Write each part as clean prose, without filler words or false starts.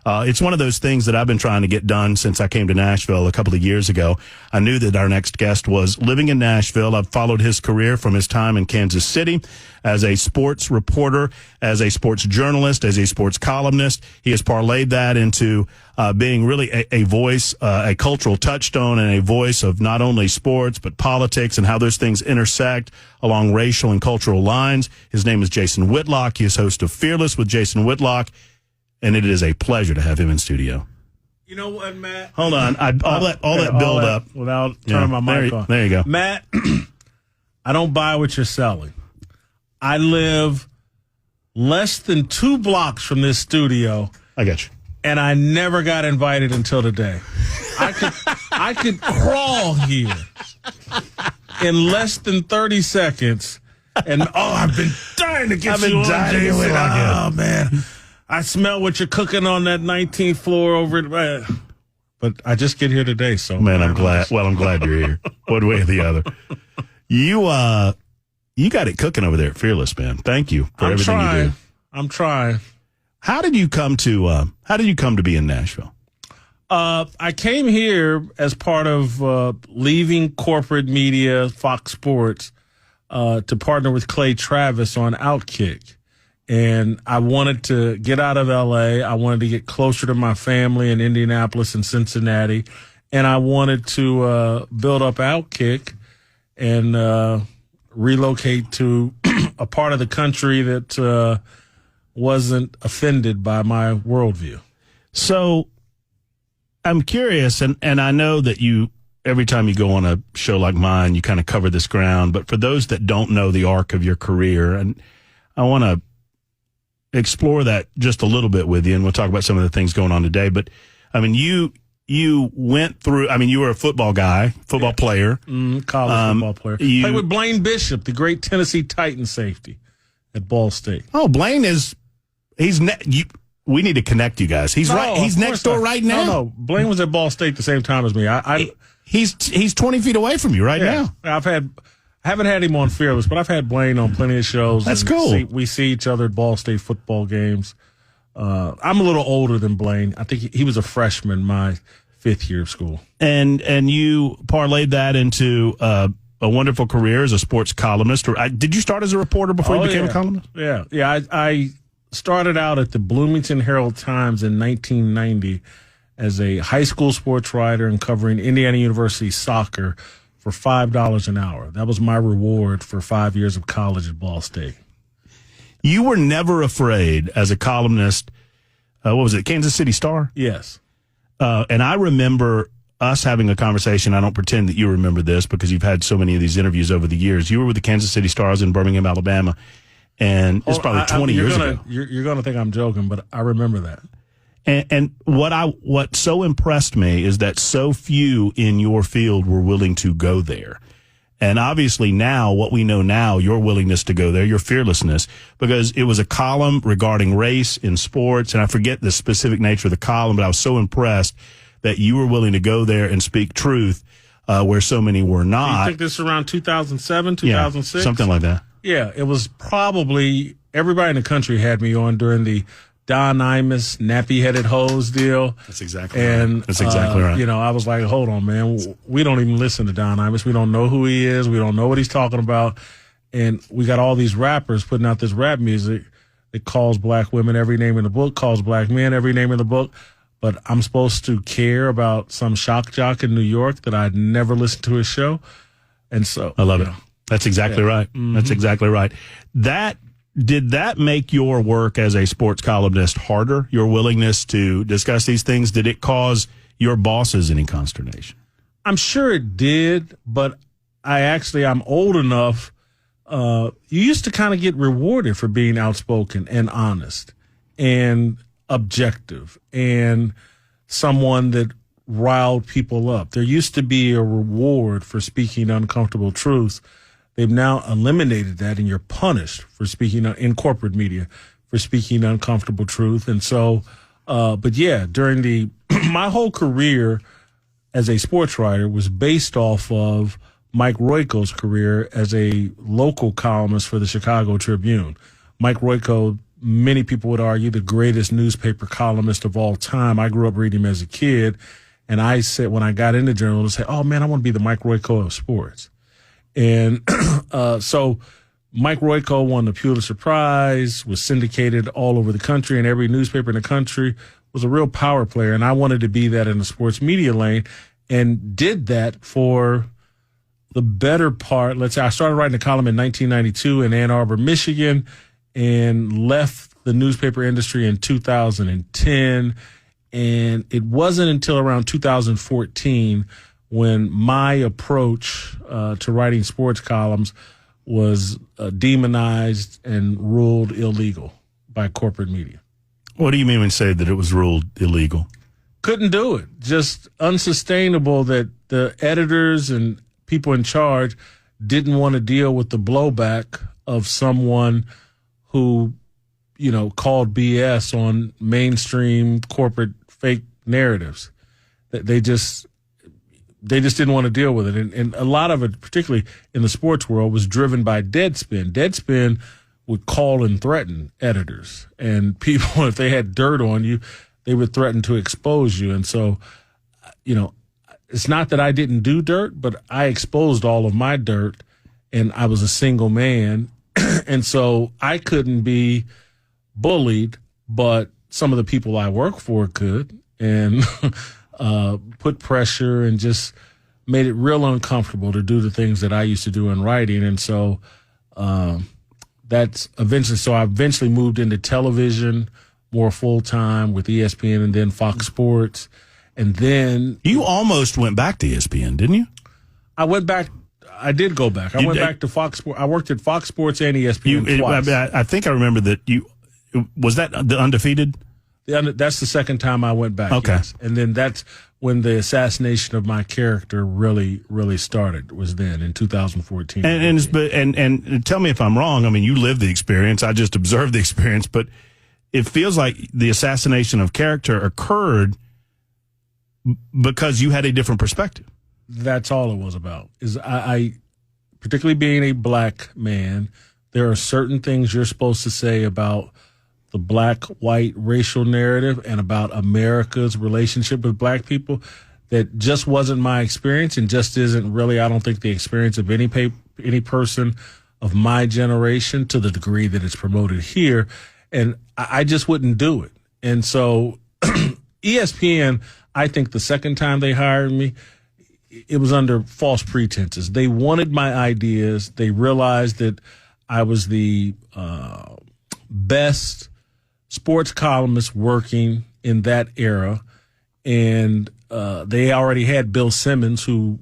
It's one of those things that I've been trying to get done since I came to Nashville a couple of years ago. I knew that our next guest was living in Nashville. I've followed his career from his time in Kansas City as a sports reporter, as a sports journalist, as a sports columnist. He has parlayed that into being really a voice, a cultural touchstone, and a voice of not only sports but politics and how those things intersect along racial and cultural lines. His name is Jason Whitlock. He is host of Fearless with Jason Whitlock. And it is a pleasure to have him in studio. You know what, Matt? Hold on. All that build up. Without turning my mic on. There you go. Matt, I don't buy what you're selling. I live less than 2 blocks from this studio. I got you. And I never got invited until today. I could crawl here in less than 30 seconds. And, I've been dying to get you on, Jason. Oh, man. I smell what you're cooking on that 19th floor over at, but I just get here today, so. Man, I'm glad. Well, I'm glad you're here. One way or the other. You got it cooking over there at Fearless, man. Thank you for everything you do. I'm trying. How did you come to be in Nashville? I came here as part of leaving corporate media, Fox Sports, to partner with Clay Travis on Outkick. And I wanted to get out of L.A. I wanted to get closer to my family in Indianapolis and Cincinnati. And I wanted to build up Outkick and relocate to a part of the country that wasn't offended by my worldview. So I'm curious, and I know that every time you go on a show like mine, you kind of cover this ground. But for those that don't know the arc of your career, and I want to explore that just a little bit with you, and we'll talk about some of the things going on today. But I mean, you went through. I mean, you were a football guy, player, college football player. Played with Blaine Bishop, the great Tennessee Titan safety at Ball State. Oh, Blaine is we need to connect you guys. He's next door right now. No, Blaine was at Ball State the same time as me. He's 20 feet away from you right now. I haven't had him on Fearless, but I've had Blaine on plenty of shows. That's cool. We see each other at Ball State football games. I'm a little older than Blaine. I think he was a freshman my 5th year of school. And you parlayed that into a wonderful career as a sports columnist. Did you start as a reporter before you became a columnist? Yeah. I started out at the Bloomington Herald-Times in 1990 as a high school sports writer and covering Indiana University soccer for $5 an hour. That was my reward for 5 years of college at Ball State. You were never afraid as a columnist. What was it, Kansas City Star? Yes. And I remember us having a conversation. I don't pretend that you remember this because you've had so many of these interviews over the years. You were with the Kansas City Stars in Birmingham, Alabama, and it's probably 20 years ago. You're going to think I'm joking, but I remember that. And what so impressed me is that so few in your field were willing to go there. And obviously now, what we know now, your willingness to go there, your fearlessness, because it was a column regarding race in sports, and I forget the specific nature of the column, but I was so impressed that you were willing to go there and speak truth where so many were not. You think this is around 2007, 2006? Yeah, something like that. Yeah, it was probably everybody in the country had me on during the Don Imus nappy-headed hose deal. That's exactly right. That's exactly right. I was like, hold on, man. We don't even listen to Don Imus. We don't know who he is. We don't know what he's talking about. And we got all these rappers putting out this rap music that calls black women every name in the book, calls black men every name in the book. But I'm supposed to care about some shock jock in New York that I'd never listened to his show. And so I love it. That's exactly right. Mm-hmm. That's exactly right. Did that make your work as a sports columnist harder? Your willingness to discuss these things? Did it cause your bosses any consternation? I'm sure it did, but I'm old enough. You used to kind of get rewarded for being outspoken and honest and objective and someone that riled people up. There used to be a reward for speaking uncomfortable truths. They've now eliminated that, and you're punished for speaking in corporate media for speaking uncomfortable truth. And so, during my whole career as a sports writer was based off of Mike Royko's career as a local columnist for the Chicago Tribune. Mike Royko many people would argue the greatest newspaper columnist of all time. I grew up reading him as a kid, and I said when I got into journalism, oh man, I want to be the Mike Royko of sports. And so Mike Royko won the Pulitzer Prize, was syndicated all over the country, and every newspaper in the country, was a real power player. And I wanted to be that in the sports media lane, and did that for the better part. Let's say I started writing a column in 1992 in Ann Arbor, Michigan, and left the newspaper industry in 2010. And it wasn't until around 2014 when my approach to writing sports columns was demonized and ruled illegal by corporate media. What do you mean when you say that it was ruled illegal? Couldn't do it. Just unsustainable that the editors and people in charge didn't want to deal with the blowback of someone who, called BS on mainstream corporate fake narratives. They just didn't want to deal with it. And a lot of it, particularly in the sports world, was driven by Deadspin. Deadspin would call and threaten editors. And people, if they had dirt on you, they would threaten to expose you. And so, it's not that I didn't do dirt, but I exposed all of my dirt, and I was a single man. And so I couldn't be bullied, but some of the people I work for could, and put pressure and just made it real uncomfortable to do the things that I used to do in writing. And so I eventually moved into television more full-time with ESPN and then Fox Sports. And then you almost went back to ESPN, didn't you? I went back. I did go back. I went back to Fox Sports. I worked at Fox Sports and ESPN twice. I think I remember that was that the Undefeated? That's the second time I went back. Okay. Yes. And then that's when the assassination of my character really, really started, was then in 2014. And tell me if I'm wrong. I mean, you lived the experience. I just observed the experience, but it feels like the assassination of character occurred because you had a different perspective. That's all it was about. Is I particularly being a black man, there are certain things you're supposed to say about the black-white racial narrative and about America's relationship with black people that just wasn't my experience, and just isn't really, I don't think, the experience of any person of my generation to the degree that it's promoted here. And I just wouldn't do it. And so ESPN, I think the second time they hired me, it was under false pretenses. They wanted my ideas. They realized that I was the best sports columnist working in that era. And they already had Bill Simmons, who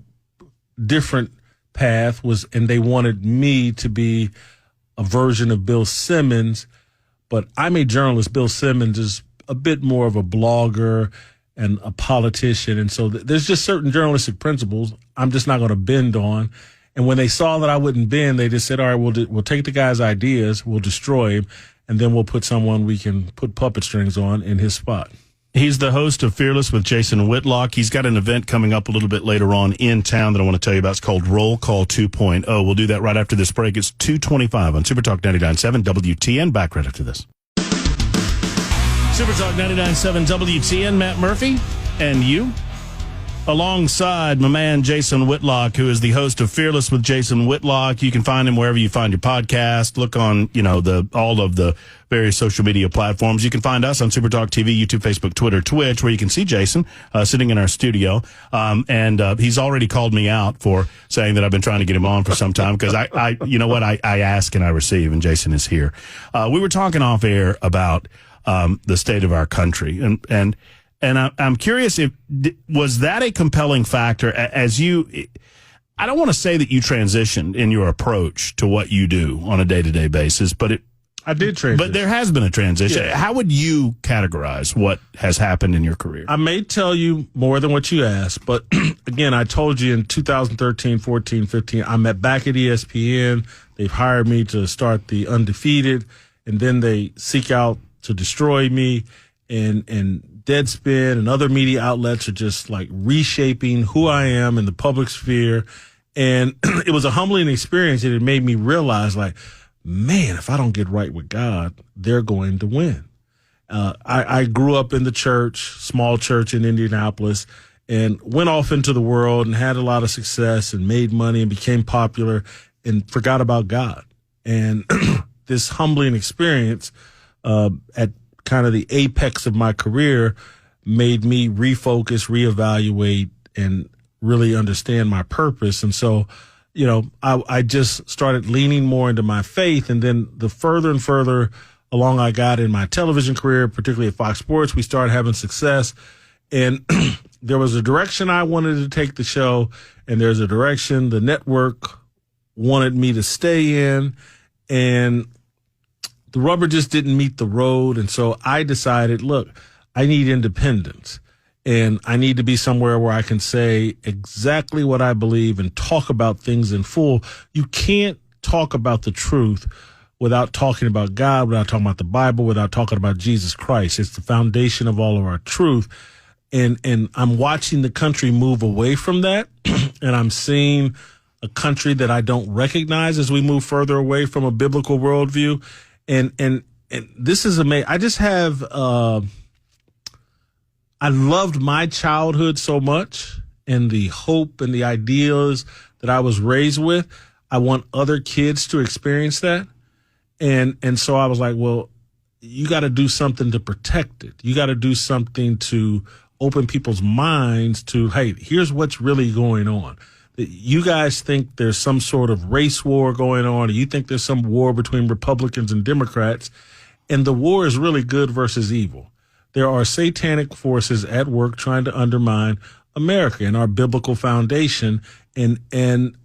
different path was, and they wanted me to be a version of Bill Simmons. But I'm a journalist. Bill Simmons is a bit more of a blogger and a politician. And so there's just certain journalistic principles I'm just not going to bend on. And when they saw that I wouldn't bend, they just said, all right, we'll take the guy's ideas, we'll destroy him, and then we'll put someone we can put puppet strings on in his spot. He's the host of Fearless with Jason Whitlock. He's got an event coming up a little bit later on in town that I want to tell you about. It's called Roll Call 2.0. We'll do that right after this break. It's 2:25 on Super Talk 99.7 WTN. Back right after this. Super Talk 99.7 WTN, Matt Murphy, and you, alongside my man Jason Whitlock, who is the host of Fearless with Jason Whitlock. You can find him wherever you find your podcast. Look on, all of the various social media platforms. You can find us on Super Talk TV, YouTube, Facebook, Twitter, Twitch, where you can see Jason sitting in our studio. And he's already called me out for saying that I've been trying to get him on for some time because I ask and I receive, and Jason is here. We were talking off air about the state of our country, and I'm curious, was that a compelling factor as you? I don't want to say that you transitioned in your approach to what you do on a day-to-day basis, but I did transition. But there has been a transition. Yeah. How would you categorize what has happened in your career? I may tell you more than what you asked, but again, I told you in 2013, 14, 15, I'm back at ESPN. They've hired me to start the Undefeated, and then they seek out to destroy me, and Deadspin and other media outlets are just like reshaping who I am in the public sphere. And it was a humbling experience, and it made me realize, like, man, if I don't get right with God, they're going to win. I grew up in the church, small church in Indianapolis, and went off into the world and had a lot of success and made money and became popular and forgot about God. And this humbling experience at kind of the apex of my career made me refocus, reevaluate, and really understand my purpose. And so, I just started leaning more into my faith. And then the further and further along I got in my television career, particularly at Fox Sports, we started having success. And there was a direction I wanted to take the show, and there's a direction the network wanted me to stay in. And the rubber just didn't meet the road. And so I decided, look, I need independence. And I need to be somewhere where I can say exactly what I believe and talk about things in full. You can't talk about the truth without talking about God, without talking about the Bible, without talking about Jesus Christ. It's the foundation of all of our truth. And I'm watching the country move away from that. And I'm seeing a country that I don't recognize as we move further away from a biblical worldview. And this is amazing. I just have, I loved my childhood so much and the hope and the ideas that I was raised with. I want other kids to experience that. And so I was like, well, you got to do something to protect it. You got to do something to open people's minds to, hey, here's what's really going on. You guys think there's some sort of race war going on, or you think there's some war between Republicans and Democrats, and the war is really good versus evil. There are satanic forces at work trying to undermine America and our biblical foundation. And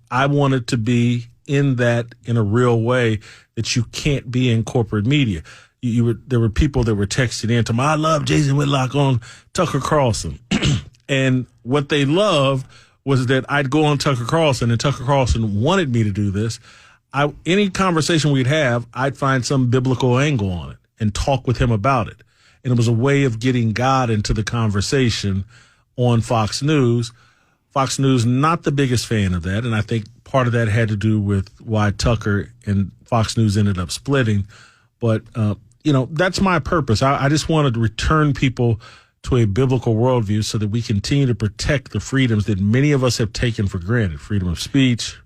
I wanted to be in that in a real way that you can't be in corporate media. There were people that were texting in to me, I love Jason Whitlock on Tucker Carlson. And what they loved was that I'd go on Tucker Carlson, and Tucker Carlson wanted me to do this. Any conversation we'd have, I'd find some biblical angle on it and talk with him about it. And it was a way of getting God into the conversation on Fox News. Fox News, not the biggest fan of that. And I think part of that had to do with why Tucker and Fox News ended up splitting. But, that's my purpose. I just wanted to return people to a biblical worldview so that we continue to protect the freedoms that many of us have taken for granted. Freedom of speech,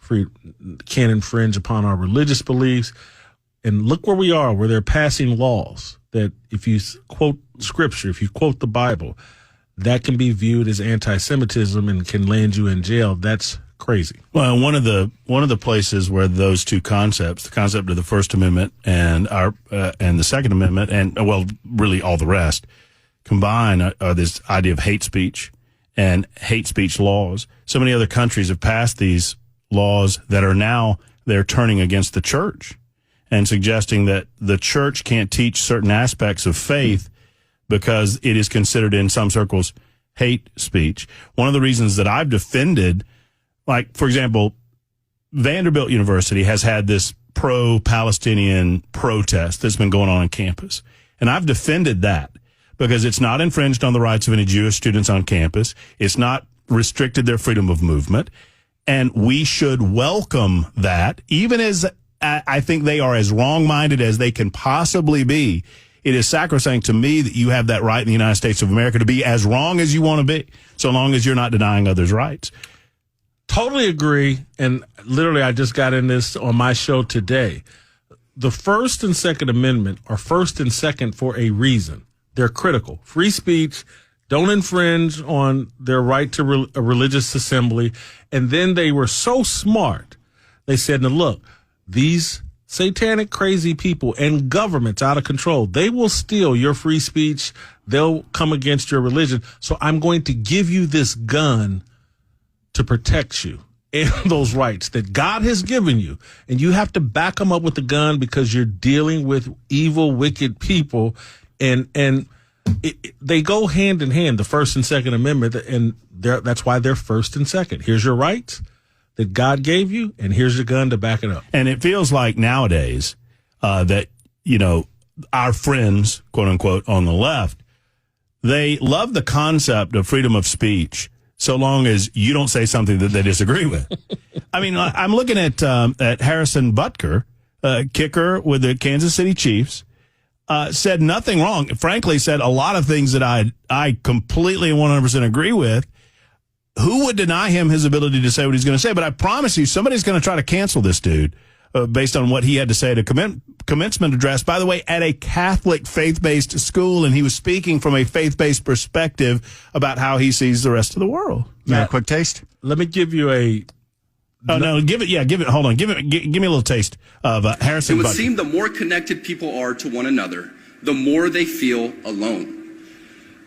can't infringe upon our religious beliefs. And look where we are, where they're passing laws that if you quote scripture, if you quote the Bible, that can be viewed as anti-Semitism and can land you in jail. That's crazy. Well, one of the places where those two concepts, the concept of the First Amendment and the Second Amendment, and really all the rest, combine are this idea of hate speech and hate speech laws. So many other countries have passed these laws that are now they're turning against the church and suggesting that the church can't teach certain aspects of faith because it is considered in some circles hate speech. One of the reasons that I've defended, like, for example, Vanderbilt University has had this pro-Palestinian protest that's been going on campus. And I've defended that because it's not infringed on the rights of any Jewish students on campus. It's not restricted their freedom of movement. And we should welcome that, even as I think they are as wrong-minded as they can possibly be. It is sacrosanct to me that you have that right in the United States of America to be as wrong as you want to be, so long as you're not denying others' rights. Totally agree. And literally, I just got in this on my show today. The First and Second Amendment are first and second for a reason. They're critical. Free speech, don't infringe on their right to a religious assembly. And then they were so smart. They said, now look, these satanic, crazy people and governments out of control, they will steal your free speech. They'll come against your religion. So I'm going to give you this gun to protect you and those rights that God has given you. And you have to back them up with the gun because you're dealing with evil, wicked people. And they go hand in hand, the First and Second Amendment. And that's why they're first and second. Here's your rights that God gave you, and here's your gun to back it up. And it feels like nowadays that, our friends, quote unquote, on the left, they love the concept of freedom of speech so long as you don't say something that they disagree with. I mean, I'm looking at Harrison Butker, kicker with the Kansas City Chiefs, said nothing wrong. Frankly, said a lot of things that I completely 100% agree with. Who would deny him his ability to say what he's going to say? But I promise you, somebody's going to try to cancel this dude based on what he had to say at a commencement address, by the way, at a Catholic faith-based school, and he was speaking from a faith-based perspective about how he sees the rest of the world. Now, a quick taste? Let me give you a... Oh, no, give it, hold on, give me a little taste of Harrison It would Butker. seem the more connected people are to one another, the more they feel alone.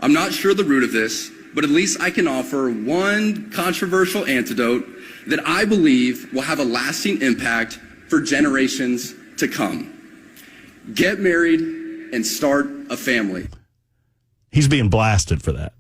I'm not sure the root of this, but at least I can offer one controversial antidote that I believe will have a lasting impact for generations to come. Get married and start a family. He's being blasted for that.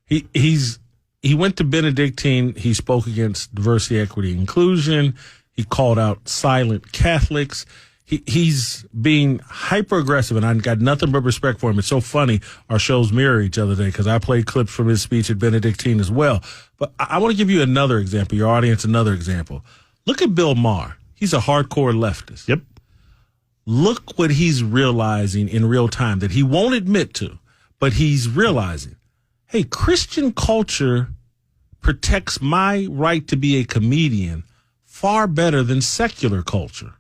He went to Benedictine. He spoke against diversity, equity, inclusion. He called out silent Catholics. He's being hyper aggressive, and I got nothing but respect for him. It's so funny. Our shows mirror each other today because I played clips from his speech at Benedictine as well. But I want to give you another example, your audience, another example. Look at Bill Maher. He's a hardcore leftist. Yep. Look what he's realizing in real time that he won't admit to, but he's realizing, hey, Christian culture protects my right to be a comedian far better than secular culture.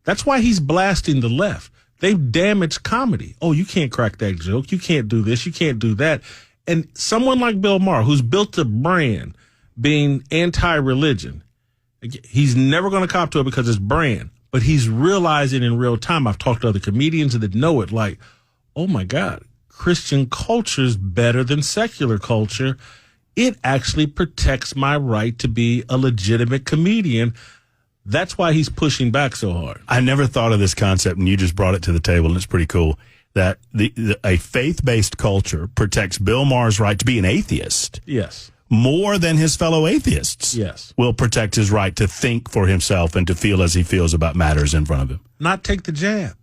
That's why he's blasting the left. They've damaged comedy. Oh, you can't crack that joke. You can't do this. You can't do that. And someone like Bill Maher, who's built a brand being anti-religion, he's never going to cop to it because it's brand. But he's realizing in real time, I've talked to other comedians that know it, like, oh, my God, Christian culture is better than secular culture. It actually protects my right to be a legitimate comedian. That's why he's pushing back so hard. I never thought of this concept, and you just brought it to the table, and it's pretty cool, that a faith-based culture protects Bill Maher's right to be an atheist. Yes. More than his fellow atheists. Yes. Will protect his right to think for himself and to feel as he feels about matters in front of him. Not take the jab.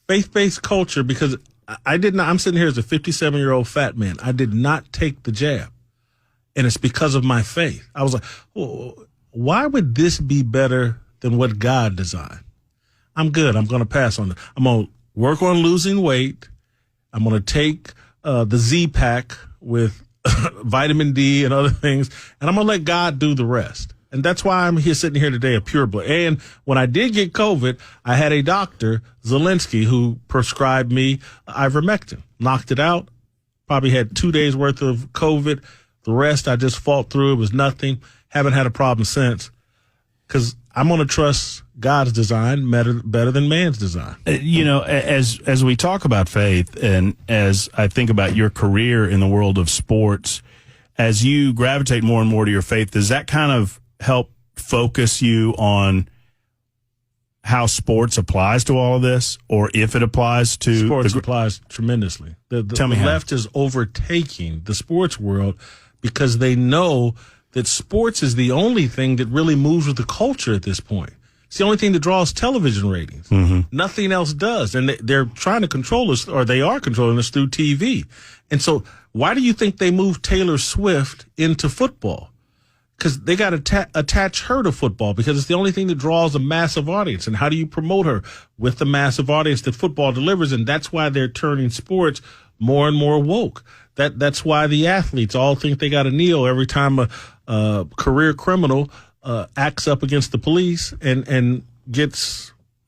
Faith-based culture, because I'm sitting here as a 57-year-old fat man. I did not take the jab. And it's because of my faith. I was like, oh, why would this be better than what God designed? I'm good. I'm going to pass on it. I'm going to work on losing weight. I'm going to take the Z-Pack with vitamin D and other things, and I'm going to let God do the rest. And that's why I'm here sitting here today, a pure blood. And when I did get COVID, I had a doctor, Zelensky, who prescribed me ivermectin. Knocked it out. Probably had 2 days worth of COVID. The rest, I just fought through. It was nothing. Haven't had a problem since. Because I'm going to trust God's design better than man's design. As we talk about faith, and as I think about your career in the world of sports, as you gravitate more and more to your faith, does that kind of help focus you on how sports applies to all of this, or if it applies to sports applies tremendously. The left is overtaking the sports world because they know that sports is the only thing that really moves with the culture at this point. It's the only thing that draws television ratings. Mm-hmm. Nothing else does. And they're trying to control us, or they are controlling us through TV. And so why do you think they moved Taylor Swift into football? Because they got to attach her to football, because it's the only thing that draws a massive audience. And how do you promote her with the massive audience that football delivers? And that's why they're turning sports more and more woke. That's why the athletes all think they got to kneel every time a career criminal acts up against the police and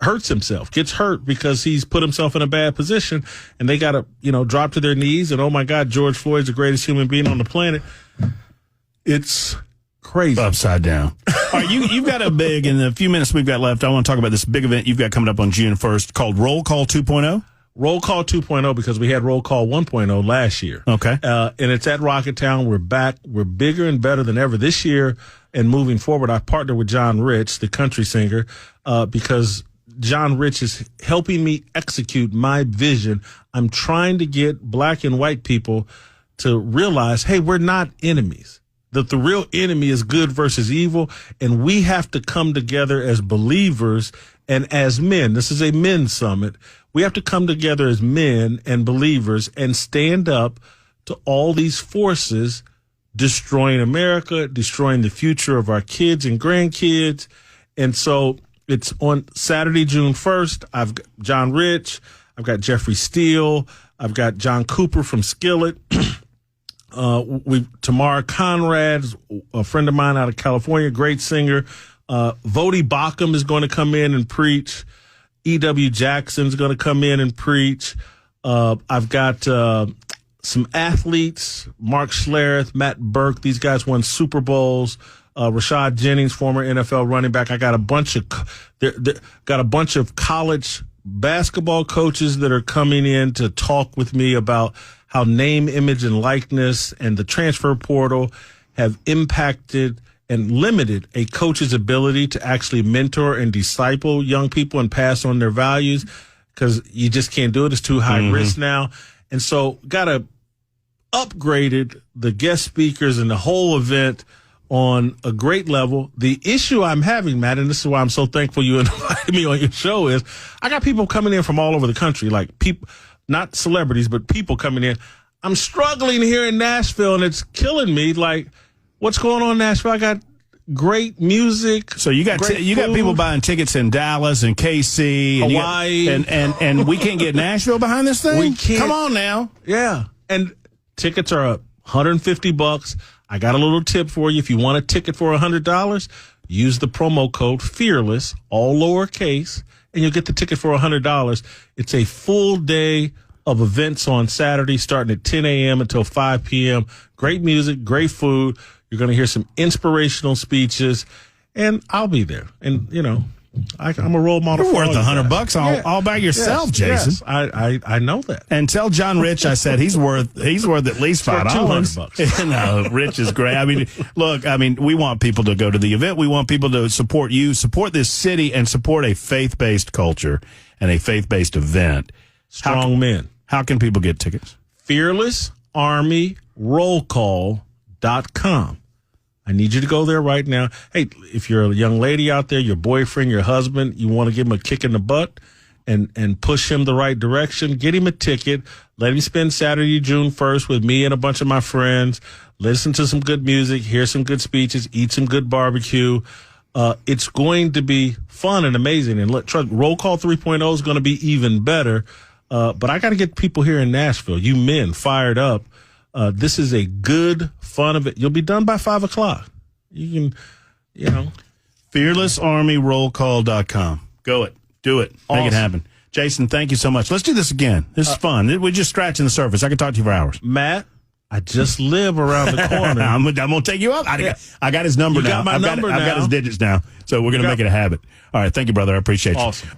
hurts himself, gets hurt because he's put himself in a bad position, and they got to, drop to their knees. And oh my God, George Floyd's the greatest human being on the planet. It's crazy. Upside down. All right, you've got a big, in the few minutes we've got left, I want to talk about this big event you've got coming up on June 1st called Roll Call 2.0. Roll Call 2.0, because we had Roll Call 1.0 last year. Okay. And it's at Rocketown. We're back. We're bigger and better than ever this year. And moving forward, I partnered with John Rich, the country singer, because John Rich is helping me execute my vision. I'm trying to get black and white people to realize, hey, we're not enemies. That the real enemy is good versus evil, and we have to come together as believers and as men. This is a men's summit. We have to come together as men and believers and stand up to all these forces destroying America, destroying the future of our kids and grandkids. And so it's on Saturday, June 1st. I've got John Rich. I've got Jeffrey Steele. I've got John Cooper from Skillet. Tamara Conrad, a friend of mine out of California, great singer. Vodi Bakum is going to come in and preach. E.W. Jackson's going to come in and preach. I've got some athletes, Mark Schlereth, Matt Burke. These guys won Super Bowls. Rashad Jennings, former NFL running back. I got a bunch of college basketball coaches that are coming in to talk with me about how name, image, and likeness and the transfer portal have impacted and limited a coach's ability to actually mentor and disciple young people and pass on their values, because you just can't do it. It's too high risk now. And so upgraded the guest speakers and the whole event on a great level. The issue I'm having, Matt, and this is why I'm so thankful you invited me on your show, is I got people coming in from all over the country, like people, not celebrities, but people coming in. I'm struggling here in Nashville, and it's killing me. Like, what's going on in Nashville? I got great music. So you got people buying tickets in Dallas and KC and Hawaii, and we can't get Nashville behind this thing. We can't. Come on now. Yeah, and tickets are up $150. I got a little tip for you. If you want a ticket for $100, use the promo code FEARLESS, all lowercase, and you'll get the ticket for $100. It's a full day of events on Saturday, starting at 10 a.m. until 5 p.m. Great music, great food. You're going to hear some inspirational speeches, and I'll be there. And, you know, I'm a role model. You're for worth $100 all by yourself, Jason. Yes, I know that. And tell John Rich I said he's worth at least $5. $200. No, Rich is great. I mean, look, we want people to go to the event. We want people to support you, support this city, and support a faith-based culture and a faith-based event. Strong men. How can people get tickets? FearlessArmyRollCall.com. I need you to go there right now. Hey, if you're a young lady out there, your boyfriend, your husband, you want to give him a kick in the butt and push him the right direction, get him a ticket. Let him spend Saturday, June 1st with me and a bunch of my friends. Listen to some good music, hear some good speeches, eat some good barbecue. It's going to be fun and amazing. And Roll Call 3.0 is going to be even better. But I got to get people here in Nashville, you men, fired up. This is a good, fun event. You'll be done by 5 o'clock. You can, FearlessArmyRollCall.com. Go it. Do it. Awesome. Make it happen. Jason, thank you so much. Let's do this again. This is fun. We're just scratching the surface. I could talk to you for hours. Matt, I just live around the corner. I'm going to take you up. I got his number now. I've got his digits now. So we're going to make it a habit. All right. Thank you, brother. I appreciate you. Awesome.